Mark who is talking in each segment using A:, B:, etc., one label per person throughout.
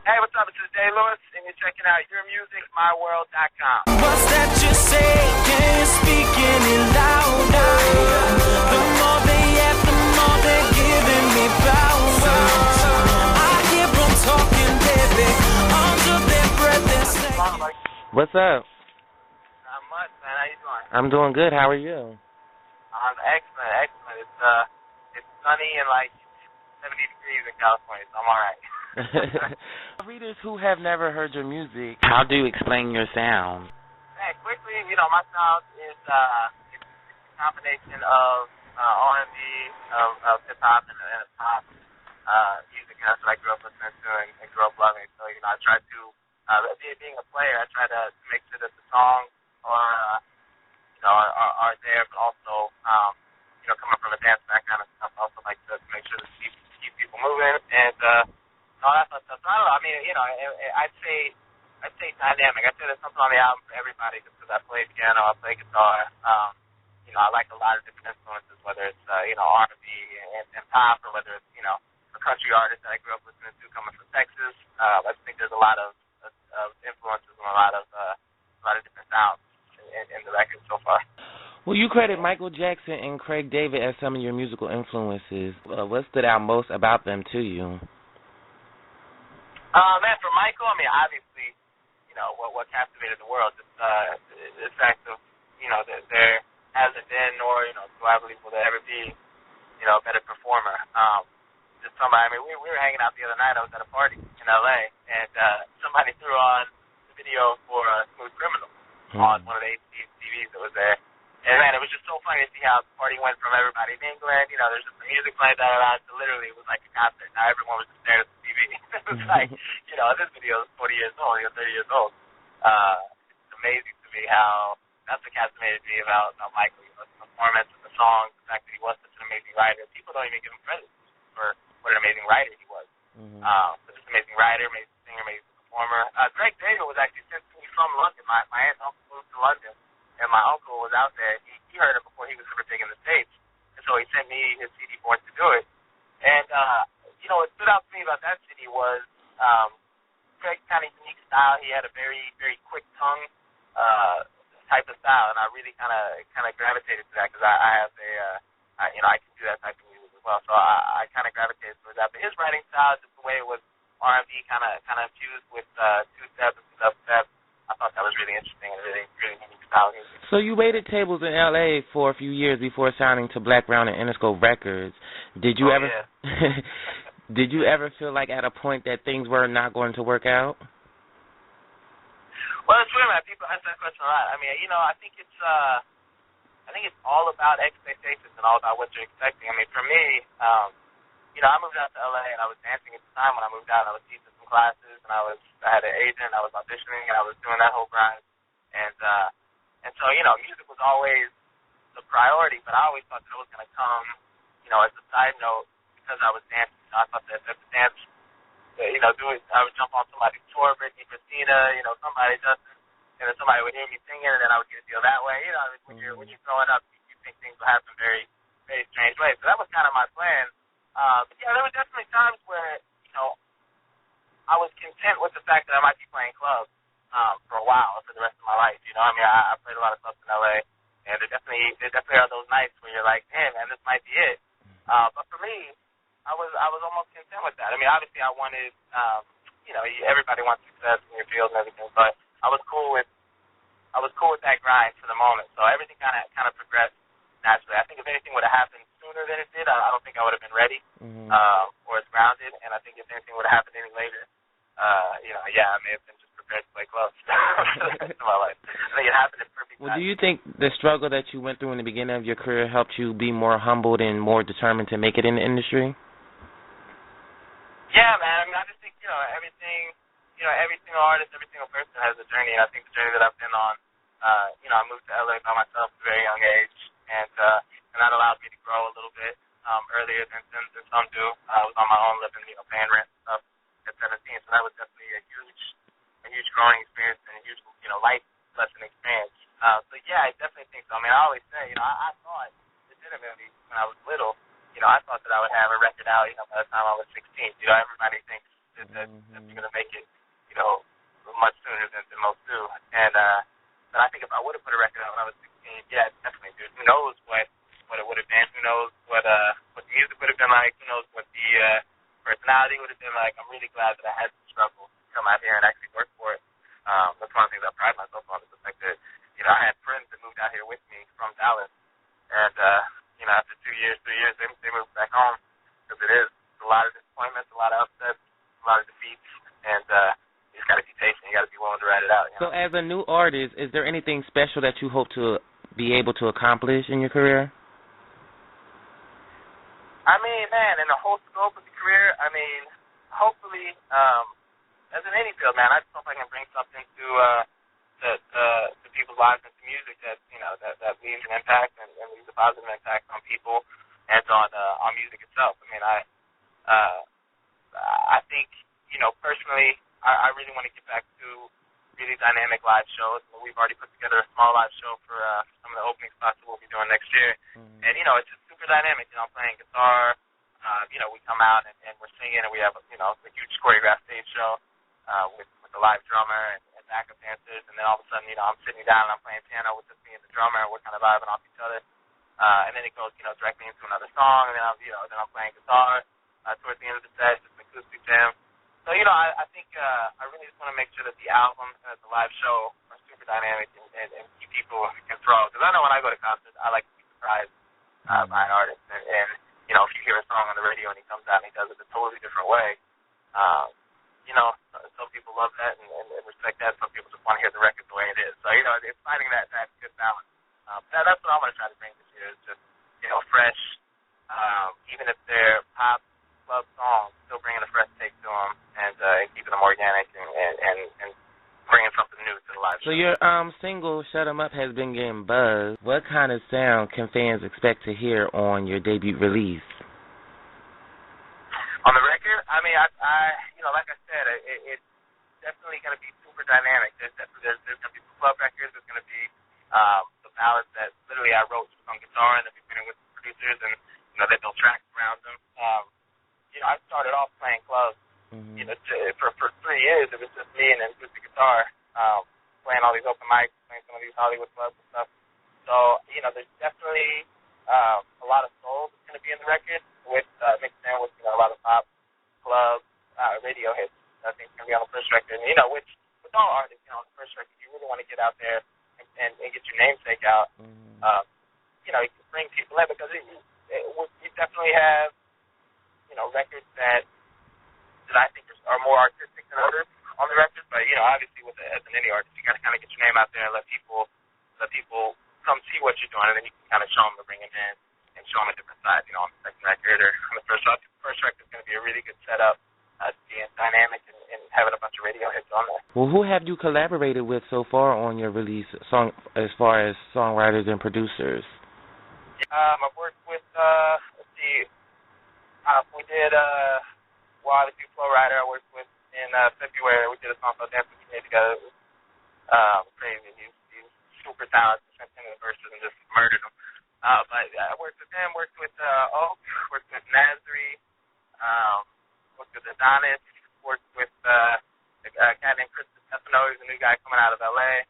A: Hey, what's up? This is J.Lewis, and you're checking out YourMusicMyWorld.com.
B: What's that you say? Can you speak any louder? The more they have, the more they're giving me power. I hear them talking, baby, under their breath they say.
C: What's up?
A: Not much, man. How you doing?
C: I'm doing good. How are you?
A: I'm excellent. It's sunny and like 70 degrees in California, so I'm all right.
C: Readers who have never heard your music, how do you explain your sound?
A: Hey, quickly, my sound is it's a combination of R&B, of hip-hop, and pop music. And that's what I grew up listening to and grew up loving. So, I try to, being a player, I try to make sure that the songs are there, but also, coming from a dance background and stuff, I also like to make sure to keep people moving and all that stuff. So I don't know. I mean, I'd say dynamic. I'd say there's something on the album for everybody because I play piano, I play guitar. I like a lot of different influences, whether it's R&B and pop, or whether it's a country artist that I grew up listening to coming from Texas. I just think there's a lot of influences and a lot of different sounds in the record so far.
C: Well, you credit Michael Jackson and Craig David as some of your musical influences. What stood out most about them to you?
A: Man, for Michael, I mean, obviously, what captivated the world is the fact of, that there hasn't been, nor, do I believe will there ever be, a better performer. Just somebody, I mean, we were hanging out the other night. I was at a party in L.A., and somebody threw on the video for Smooth Criminal on one of the TVs that was there. And, man, it was just so funny to see how the party went from everybody in England. There's just the music playing down around. So literally, it was like a concert. Now everyone was just staring at the TV. It was like, this video is 40 years old, 30 years old. It's amazing to me how that's what captivated me about Michael. The performance and the songs, the fact that he was such an amazing writer. People don't even give him credit for what an amazing writer he was. But just an amazing writer, amazing singer, amazing performer. Craig David was actually sent to me from London. My aunt and uncle moved to London. And my uncle was out there. He heard it before he was ever big in the States. And so he sent me his CD board to do it. And, what stood out to me about that CD was Craig's kind of unique style. He had a very, very quick tongue type of style. And I really kind of gravitated to that because I have I can do that type of music as well. So I kind of gravitated towards that. But his writing style, just the way it was R&B kind of fused with two-step and dubstep, I thought that was really interesting and really, really unique style of music.
C: So you waited tables in L.A. for a few years before signing to Blackground and Interscope Records. Did you ever Did you ever feel like at a point that things were not going to work out?
A: Well, it's weird, man. People ask that question a lot. I mean, I think it's all about expectations and all about what you're expecting. I mean, for me, I moved out to L.A. and I was dancing at the time. When I moved out, I was teaching some classes, and I had an agent, I was auditioning, and I was doing that whole grind. And so, music was always the priority, but I always thought that it was going to come, as a side note because I was dancing. I thought that the dance, I would jump on somebody's tour, Britney, Christina, somebody, Justin, and then somebody would hear me singing, and then I would get a deal that way. When you're growing up, you think things will happen very, very strange ways. So that was kind of my plan. But there were definitely times where, I was content with the fact that I might be playing clubs for a while, for the rest of my life. I played a lot of clubs in L.A., and there definitely are those nights where you're like, man, this might be it. But for me, I was almost content with that. I mean, obviously I wanted, everybody wants success in your field and everything, but I was cool with that grind for the moment. So everything kind of progressed naturally. I think if anything would have happened sooner than it did, I don't think I would have been ready or as grounded. And I think if anything would have happened any later, I may have been just prepared to play clubs for the rest of my life. I think it happened in perfect time.
C: Well, do you think the struggle that you went through in the beginning of your career helped you be more humbled and more determined to make it in the industry?
A: Yeah, man. I mean, I just think, every single artist, every single person has a journey. And I think the journey that I've been on, I moved to LA by myself at a very young age, and that allowed me to grow a little bit earlier than some do. I was on my own living, paying rent and stuff at 17, so that was definitely a huge growing experience and a huge, life lesson experience. So yeah, I definitely think so. I mean, I always say, I thought legitimately when I was little, I thought that I would have a record out, by the time I was 16. Everybody thinks that you're going to make it, you know, much sooner than most do. And but I think if I would have put a record out when I was 16, yeah, definitely, dude. Who knows what it would have been? Who knows what the music would have been like? Who knows what the personality would have been like? I'm really glad that I had to struggle to come out here and actually work for it. That's one of the things I pride myself on, is the fact that, you know, I had friends that moved out here with me from Dallas, and you know, after 2 years, 3 years, they moved back home, because it is a lot of disappointments, a lot of upsets, a lot of defeats, and you just got to be patient. You got to be willing to ride it out. You know?
C: So, as a new artist, is there anything special that you hope to be able to accomplish in your career?
A: I mean, man, in the whole scope of the career, I mean, hopefully, as in any field, man, I just hope I can bring something to people's lives and to music that, you know, that leaves an impact and leaves a positive impact on people and on music itself. I mean, I think, you know, personally, I really want to get back to really dynamic live shows. We've already put together a small live show for some of the opening spots that we'll be doing next year. Mm-hmm. And, you know, it's just super dynamic. You know, I'm playing guitar. You know, we come out and we're singing, and we have, you know, a huge choreographed stage show with a live drummer and backup dancers. And then all of a sudden, you know, I'm sitting down and I'm playing piano with just me and the drummer, and we're kind of vibing off each other. And then it goes, you know, directly into another song, and then I'm playing guitar towards the end of the set, just an acoustic jam. So, you know, I think I really just want to make sure that the album and the live show are super dynamic and keep people enthralled. Because I know when I go to concerts, I like to be surprised by an artist. And, you know, if you hear a song on the radio and he comes out and he does it a totally different way, you know, some people love that and respect that. Some people just want to hear the record the way it is. So, you know, it's finding that good balance. That's what I'm going to try to bring this year, is just, you know, fresh, even if they're pop, love songs, still bringing a fresh take to them and keeping them organic and bringing something new to the live show.
C: So your single, Shut 'Em Up, has been getting buzz. What kind of sound can fans expect to hear on your debut release?
A: On the record, I mean, I you know, like I said, it's definitely going to be super dynamic. There's going to be some club records. There's going to be the ballads that literally I wrote on guitar and then we've been with producers, and, you know, they built tracks around them. You know, I started off playing clubs. Mm-hmm. You know, for 3 years, it was just me and an acoustic guitar, playing all these open mics, playing some of these Hollywood clubs and stuff. So, you know, there's definitely a lot of soul that's going to be in the record, with mixed in with, you know, a lot of pop, club, radio hits. I think it's going to be on the first record. And, you know, with all artists, you know, on the first record, you really want to get out there and get your namesake out. Mm-hmm. You know, you can bring people in, because you definitely have, you know, records that I think are more artistic than others on the record. But, you know, obviously as an indie artist, you got to kind of get your name out there and let people come see what you're doing, and then you can kind of show them the bringing in and show them a different side, you know, on the second record or on the first record. The first record is going to be a really good setup, being dynamic and having a bunch of radio hits on there.
C: Well, who have you collaborated with so far on your release, as far as songwriters and producers?
A: I've worked with, let's see, we did Wild If You Flow Rider. I worked with in February. We did a song called Dance With Me together. It was crazy. He's super talented. Sent him the verses and just murdered him. But I worked with him. Worked with Oak. Worked with Nazri. Worked with Adonis. Worked with a guy named Chris Stefano. He's a new guy coming out of LA.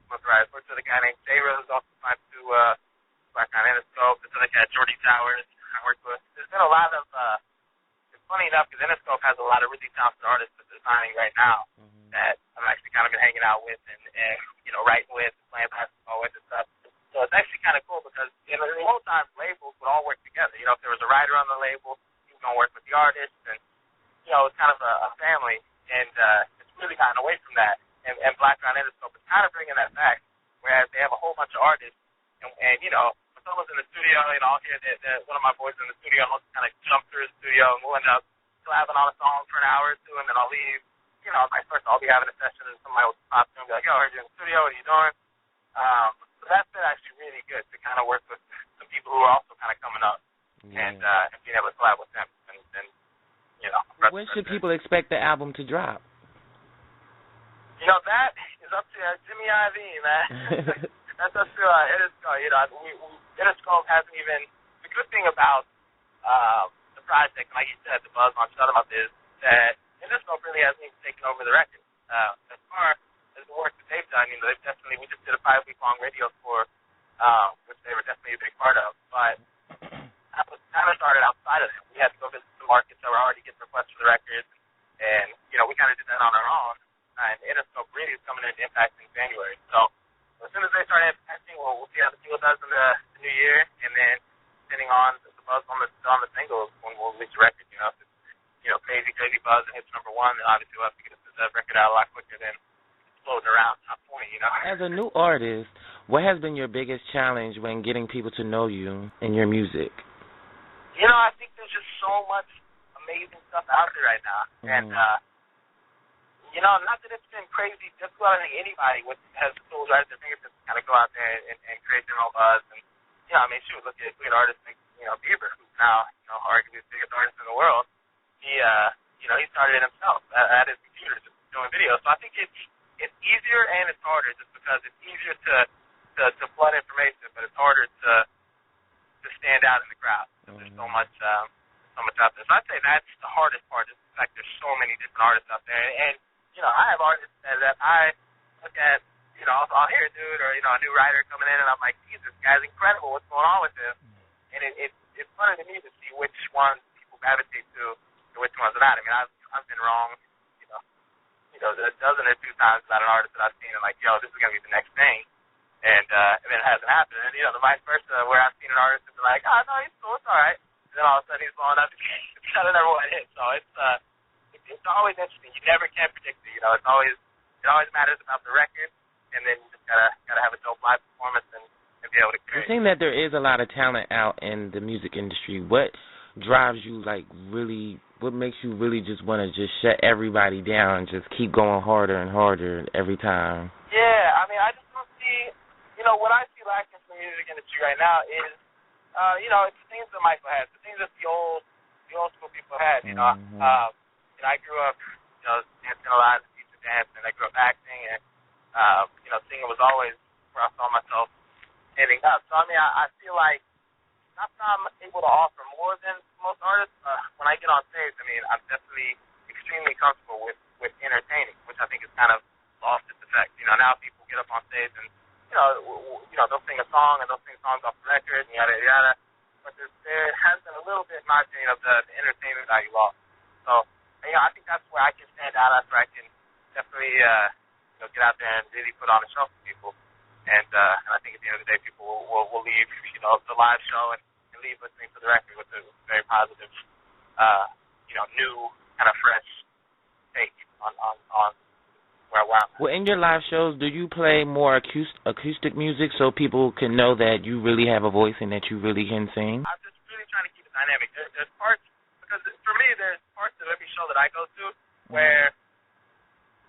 A: Worked with a guy named J.Lewis, also signed to Blackground, Interscope. This other guy, Jordy Towers. I worked with. There's been a lot of, it's funny enough, because Interscope has a lot of really talented artists that they're signing right now, mm-hmm. that I've actually kind of been hanging out with and you know, writing with, and playing basketball with and stuff. So it's actually kind of cool, because, you know, the whole time labels would all work together. You know, if there was a writer on the label, he was going to work with the artist, and, you know, it's kind of a family, and it's really gotten away from that. And Blackground Interscope is kind of bringing that back, whereas they have a whole bunch of artists, and you know, someone's in the studio, you know, I'll hear one of my boys in the studio, and I'll just kind of jump through the studio, and we'll end up collabing on a song for an hour or two, and then I'll leave. You know, vice versa, I'll be having a session, and somebody will pop in and be like, yo, I heard you in the studio, what are you doing? So that's been actually really good to kind of work with some people who are also kind of coming up, and being able to collab with them. And you know.
C: When should people expect the album to drop?
A: You know, that is up to Jimmy IV, man. That's up to Interscope. You know, Interscope hasn't even. The good thing about the project, like you said, the buzz on Shut 'Em Up is that Interscope really hasn't even taken over the record. As far as the work that they've done, you know, they've definitely, we just did a 5-week-long radio tour, which they were definitely a big part of, but that was kind of started outside of them. We had to go visit some markets that were already getting requests for the records, and, you know, we kind of did that on our own, and Interscope really is coming into impact in January. So as soon as they start impacting, we'll see how the single does in the new year, and then depending on the buzz on the singles when we'll release the record. You know, if it's, you know, crazy buzz and hits number 1, then obviously we'll have to get the record out a lot quicker than floating around top 20, you know.
C: As a new artist, what has been your biggest challenge when getting people to know you and your music?
A: You know, I think there's just so much amazing stuff out there right now. And, you know, not that it's been crazy difficult. I think anybody has the tools right at their fingertips to kind of go out there and create their own buzz. And, you know, I mean, shoot, look at artists like, you know, Bieber, who's now, you know, arguably the biggest artist in the world. He, you know, he started it himself at his computer just doing videos. So I think it's easier and it's harder just because it's easier to flood information, but it's harder to stand out in the crowd. There's so much out there. So I'd say that's the hardest part, is the fact there's so many different artists out there. And you know, I have artists that I look at, you know, I'll hear a dude or, you know, a new writer coming in, and I'm like, Jesus, this guy's incredible. What's going on with him? And it's funny to me to see which ones people gravitate to and which ones are not. I mean, I've been wrong, you know, a dozen or 2 times about an artist that I've seen and like, yo, this is going to be the next thing. And then it hasn't happened. And, you know, the vice versa, where I've seen an artist and been like, oh, no, he's cool, it's all right. And then all of a sudden he's blowing up. It's kind of never one hit. So it's always interesting. You never can predict it. You know, it always matters about the record, and then you just gotta have a dope live performance and be able to create.
C: It seems that there is a lot of talent out in the music industry. What drives you, like, really? What makes you really just want to just shut everybody down and just keep going harder and harder every time?
A: Yeah, I mean, I just don't see. You know, what I see lacking from the music industry right now is, you know, it's the things that Michael has, the things that the old school people had. You know. You know, I grew up, you know, dancing a lot, teaching dance, and I grew up acting, and, you know, singing was always where I saw myself ending up. So, I mean, I feel like not that I'm able to offer more than most artists. When I get on stage, I mean, I'm definitely extremely comfortable with entertaining, which I think is kind of lost its effect. You know, now people get up on stage and, you know, they'll sing a song, and they'll sing songs off the record, and yada, yada. But there has been a little bit, in my opinion, of the entertainment value lost. So, you know, I think that's where I can stand out. That's where I can definitely, you know, get out there and really put on a show for people. And I think at the end of the day, people will leave, you know, the live show and leave listening to the record with a very positive, you know, new kind of fresh take on where I'm at.
C: Well, in your live shows, do you play more acoustic music so people can know that you really have a voice and that you really can sing?
A: I'm just really trying to keep it dynamic. There's parts. Because for me, there's parts of every show that I go to where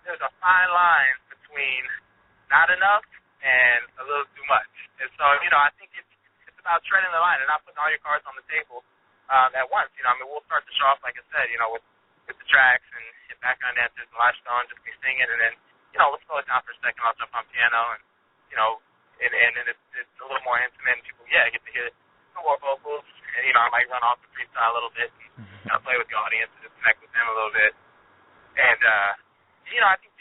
A: there's a fine line between not enough and a little too much. And so, you know, I think it's about treading the line and not putting all your cards on the table at once. You know, I mean, we'll start the show off, like I said, you know, with the tracks and background dancers and live show and just be singing, and then, you know, let's slow it down for a second. I'll jump on piano, and, you know, and it's a little more intimate, and people, get to hear some more vocals. And, you know, I might run off the freestyle a little bit and kind of play with the audience and just connect with them a little bit. And, you know, I think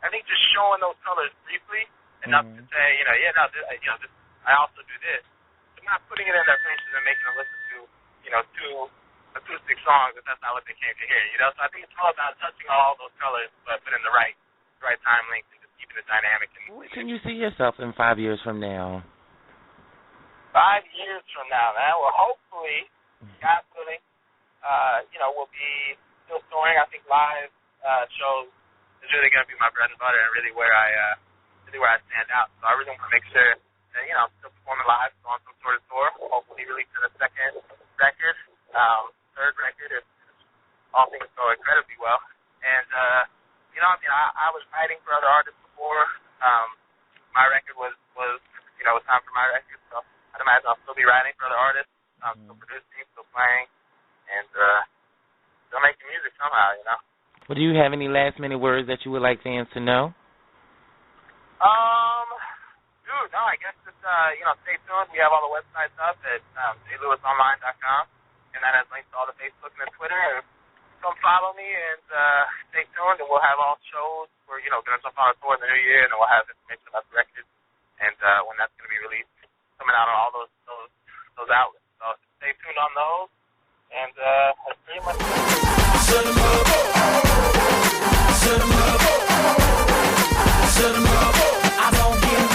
A: I think just showing those colors briefly enough to say, you know, I also do this. But not putting it in their faces and making them listen to, you know, 2 acoustic songs if that's not what they came to hear, you know. So I think it's all about touching all those colors, but in the right time length and just keeping it dynamic.
C: Where can you see yourself in 5 years from now?
A: 5 years from now, man. Well, hopefully, God willing, you know, we'll be still touring. I think live shows is really going to be my bread and butter and really where I stand out. So I really want to make sure that, you know, I'm still performing live, so on some sort of tour. Hopefully releasing a second record, third record, if all things go incredibly well. And, you know, I mean, I was writing for other artists before. My record was, you know, it was time for my record, so I'd imagine I'll still be writing for other artists, still producing, still playing, and still making music somehow, you know.
C: Well, do you have any last-minute words that you would like fans to know?
A: Dude, no, I guess just, you know, stay tuned. We have all the websites up at J.Lewis.wmv.com, and that has links to all the Facebook and the Twitter. And come follow me and stay tuned, and we'll have all shows. We're, going to jump on a tour in the new year, and we'll have information about the record and when that's going to be released, coming out on all those outlets. So stay tuned on those, and that's pretty much it.